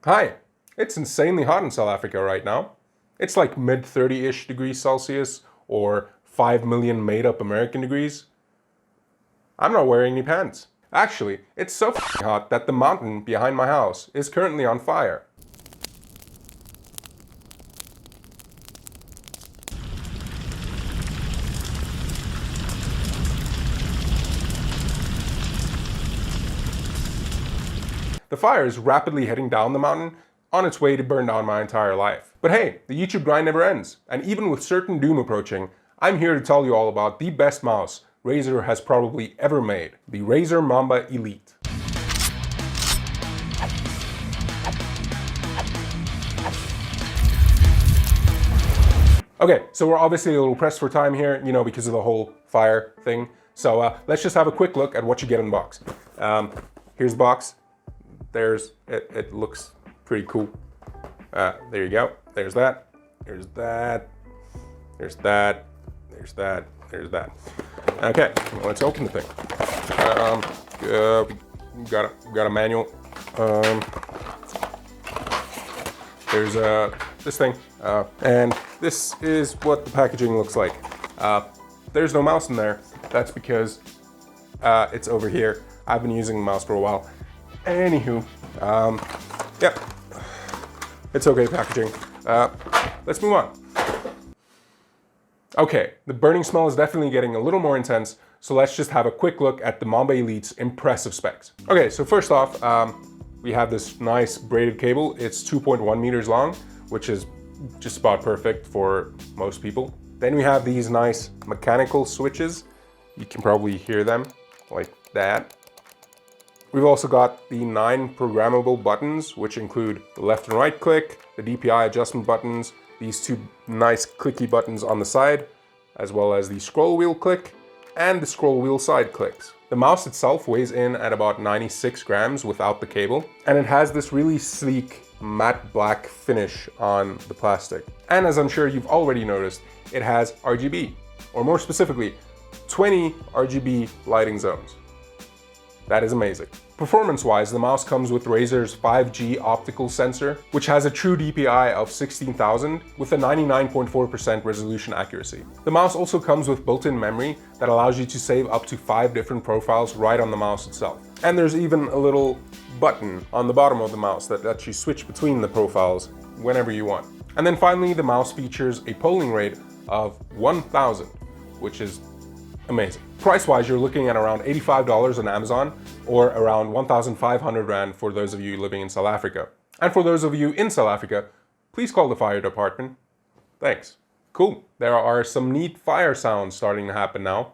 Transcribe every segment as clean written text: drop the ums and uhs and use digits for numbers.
Hi, it's insanely hot in South Africa right now. It's like mid 30-ish degrees Celsius or 5 million made up American degrees. I'm not wearing any pants. Actually, it's so hot that the mountain behind my house is currently on fire. The fire is rapidly heading down the mountain on its way to burn down my entire life. But hey, the YouTube grind never ends, and even with certain doom approaching, I'm here to tell you all about the best mouse Razer has probably ever made, the Razer Mamba Elite. Okay, so we're obviously a little pressed for time here, because of the whole fire thing. So let's just have a quick look at what you get in the box. Here's the box. It looks pretty cool. There you go. There's that. There's that. There's that. There's that. There's that. Okay, let's open the thing. Got a manual. There's this thing, and this is what the packaging looks like. There's no mouse in there. That's because it's over here. I've been using the mouse for a while. Anywho, yep, it's okay packaging. Let's move on. Okay, the burning smell is definitely getting a little more intense, so let's just have a quick look at the Mamba Elite's impressive specs. Okay, so first off, we have this nice braided cable. It's 2.1 meters long, which is just about perfect for most people. Then we have these nice mechanical switches. You can probably hear them like that. We've also got the 9 programmable buttons, which include the left and right click, the DPI adjustment buttons, these 2 nice clicky buttons on the side, as well as the scroll wheel click and the scroll wheel side clicks. The mouse itself weighs in at about 96 grams without the cable, and it has this really sleek matte black finish on the plastic. And as I'm sure you've already noticed, it has RGB, or more specifically, 20 RGB lighting zones. That is amazing. Performance-wise, the mouse comes with Razer's 5G optical sensor, which has a true DPI of 16,000 with a 99.4% resolution accuracy. The mouse also comes with built-in memory that allows you to save up to 5 different profiles right on the mouse itself. And there's even a little button on the bottom of the mouse that lets you switch between the profiles whenever you want. And then finally, the mouse features a polling rate of 1000, which is amazing. Price-wise, you're looking at around $85 on Amazon or around 1,500 Rand for those of you living in South Africa. And for those of you in South Africa, please call the fire department. Thanks. Cool. There are some neat fire sounds starting to happen now.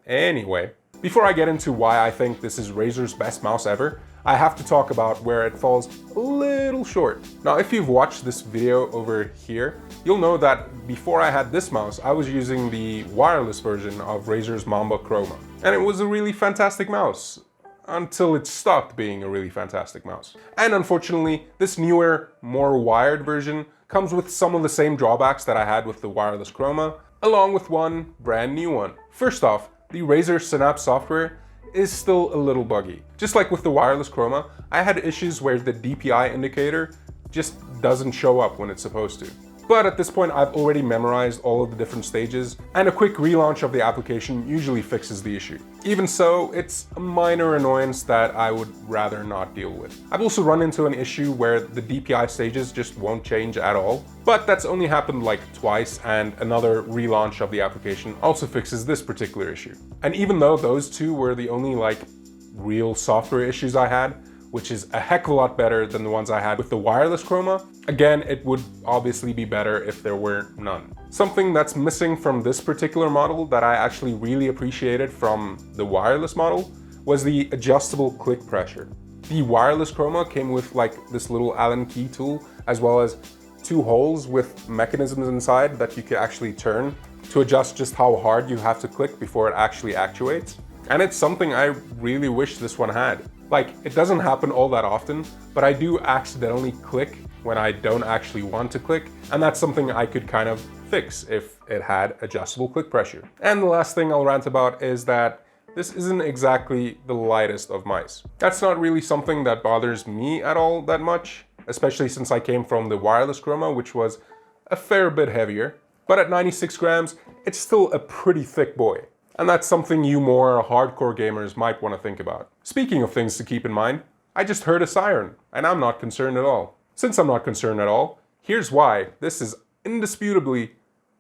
Anyway, before I get into why I think this is Razer's best mouse ever, I have to talk about where it falls a little short. Now, if you've watched this video over here, you'll know that before I had this mouse, I was using the wireless version of Razer's Mamba Chroma. And it was a really fantastic mouse, until it stopped being a really fantastic mouse. And unfortunately, this newer, more wired version comes with some of the same drawbacks that I had with the wireless Chroma, along with one brand new one. First off, the Razer Synapse software is still a little buggy. Just like with the wireless Chroma, I had issues where the DPI indicator just doesn't show up when it's supposed to. But at this point, I've already memorized all of the different stages, and a quick relaunch of the application usually fixes the issue. Even so, it's a minor annoyance that I would rather not deal with. I've also run into an issue where the DPI stages just won't change at all, but that's only happened like twice, and another relaunch of the application also fixes this particular issue. And even though those two were the only real software issues I had, which is a heck of a lot better than the ones I had with the wireless Chroma, again, it would obviously be better if there were none. Something that's missing from this particular model that I actually really appreciated from the wireless model was the adjustable click pressure. The wireless Chroma came with this little Allen key tool, as well as 2 holes with mechanisms inside that you could actually turn to adjust just how hard you have to click before it actually actuates. And it's something I really wish this one had. It doesn't happen all that often, but I do accidentally click when I don't actually want to click, and that's something I could kind of fix if it had adjustable click pressure. And the last thing I'll rant about is that this isn't exactly the lightest of mice. That's not really something that bothers me at all that much, especially since I came from the wireless Chroma, which was a fair bit heavier. But at 96 grams, it's still a pretty thick boy. And that's something you more hardcore gamers might want to think about. Speaking of things to keep in mind, I just heard a siren, and I'm not concerned at all. Since I'm not concerned at all, here's why this is indisputably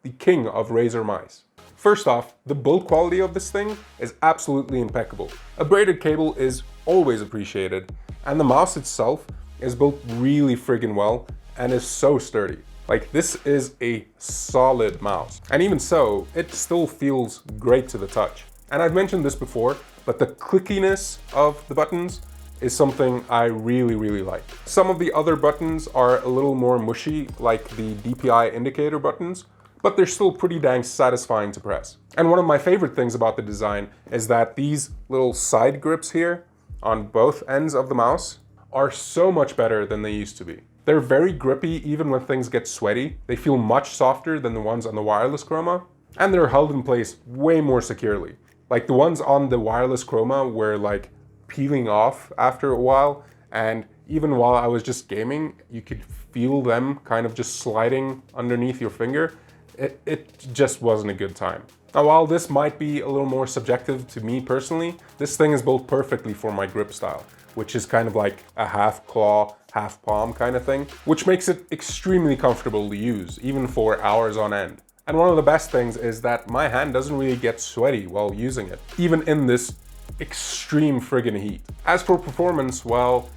the king of Razer mice. First off, the build quality of this thing is absolutely impeccable. A braided cable is always appreciated, and the mouse itself is built really friggin' well and is so sturdy. Like, this is a solid mouse. And even so, it still feels great to the touch. And I've mentioned this before, but the clickiness of the buttons is something I really like. Some of the other buttons are a little more mushy, like the DPI indicator buttons, but they're still pretty dang satisfying to press. And one of my favorite things about the design is that these little side grips here on both ends of the mouse are so much better than they used to be. They're very grippy even when things get sweaty. They feel much softer than the ones on the wireless Chroma, and they're held in place way more securely. Like, the ones on the wireless Chroma were like peeling off after a while, and even while I was just gaming, you could feel them kind of just sliding underneath your finger. It just wasn't a good time. Now, while this might be a little more subjective to me personally, this thing is built perfectly for my grip style, which is kind of like a half claw, half palm kind of thing, which makes it extremely comfortable to use, even for hours on end. And one of the best things is that my hand doesn't really get sweaty while using it, even in this extreme friggin' heat. As for performance, well,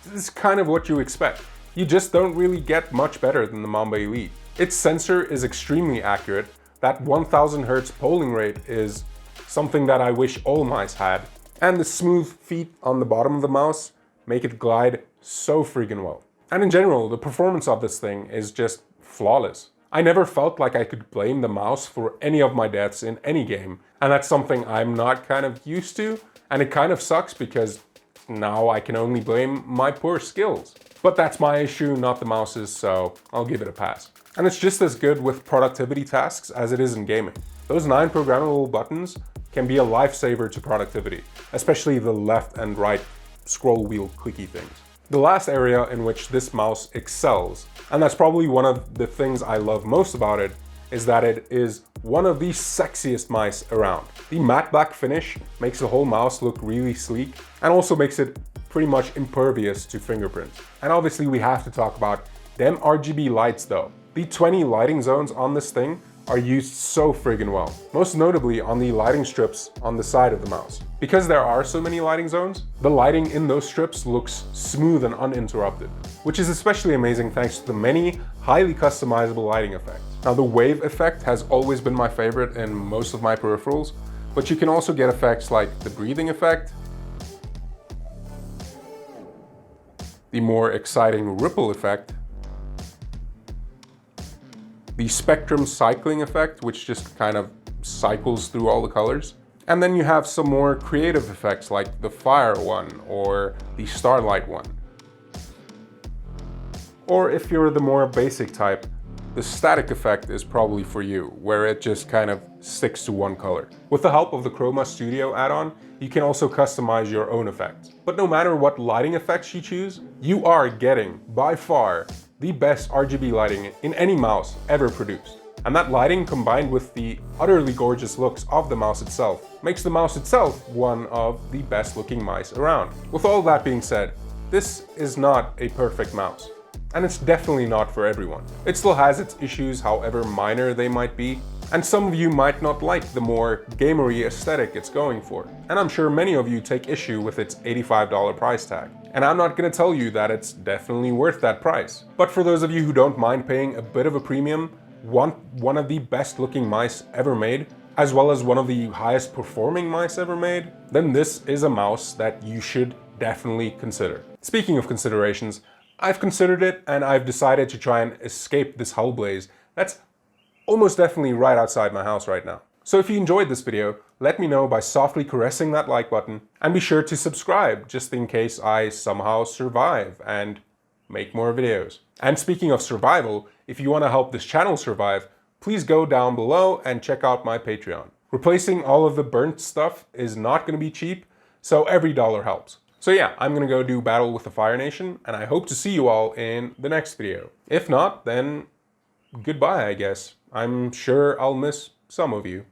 this is kind of what you expect. You just don't really get much better than the Mamba Elite. Its sensor is extremely accurate. That 1000 Hz polling rate is something that I wish all mice had. And the smooth feet on the bottom of the mouse make it glide so friggin' well. And in general, the performance of this thing is just flawless. I never felt like I could blame the mouse for any of my deaths in any game, and that's something I'm not kind of used to, and it kind of sucks because now I can only blame my poor skills. But that's my issue, not the mouse's, so I'll give it a pass. And it's just as good with productivity tasks as it is in gaming. Those 9 programmable buttons can be a lifesaver to productivity, especially the left and right scroll wheel clicky things. The last area in which this mouse excels, and that's probably one of the things I love most about it, is that it is one of the sexiest mice around. The matte black finish makes the whole mouse look really sleek and also makes it pretty much impervious to fingerprints. And obviously we have to talk about them RGB lights though. The 20 lighting zones on this thing are used so friggin' well, most notably on the lighting strips on the side of the mouse. Because there are so many lighting zones, the lighting in those strips looks smooth and uninterrupted, which is especially amazing thanks to the many highly customizable lighting effects. Now, the wave effect has always been my favorite in most of my peripherals, but you can also get effects like the breathing effect, the more exciting ripple effect, the spectrum cycling effect, which just kind of cycles through all the colors. And then you have some more creative effects like the fire one or the starlight one. Or if you're the more basic type, the static effect is probably for you, where it just kind of sticks to one color. With the help of the Chroma Studio add-on, you can also customize your own effects. But no matter what lighting effects you choose, you are getting, by far, the best RGB lighting in any mouse ever produced. And that lighting, combined with the utterly gorgeous looks of the mouse itself, makes the mouse itself one of the best looking mice around. With all that being said, this is not a perfect mouse. And it's definitely not for everyone. It still has its issues, however minor they might be, and some of you might not like the more gamery aesthetic it's going for. And I'm sure many of you take issue with its $85 price tag. And I'm not gonna tell you that it's definitely worth that price. But for those of you who don't mind paying a bit of a premium, want one of the best looking mice ever made, as well as one of the highest performing mice ever made, then this is a mouse that you should definitely consider. Speaking of considerations, I've considered it and I've decided to try and escape this hell blaze that's almost definitely right outside my house right now. So if you enjoyed this video, let me know by softly caressing that like button, and be sure to subscribe just in case I somehow survive and make more videos. And speaking of survival, if you want to help this channel survive, please go down below and check out my Patreon. Replacing all of the burnt stuff is not going to be cheap, so every dollar helps. So yeah, I'm going to go do battle with the Fire Nation, and I hope to see you all in the next video. If not, then goodbye, I guess. I'm sure I'll miss some of you.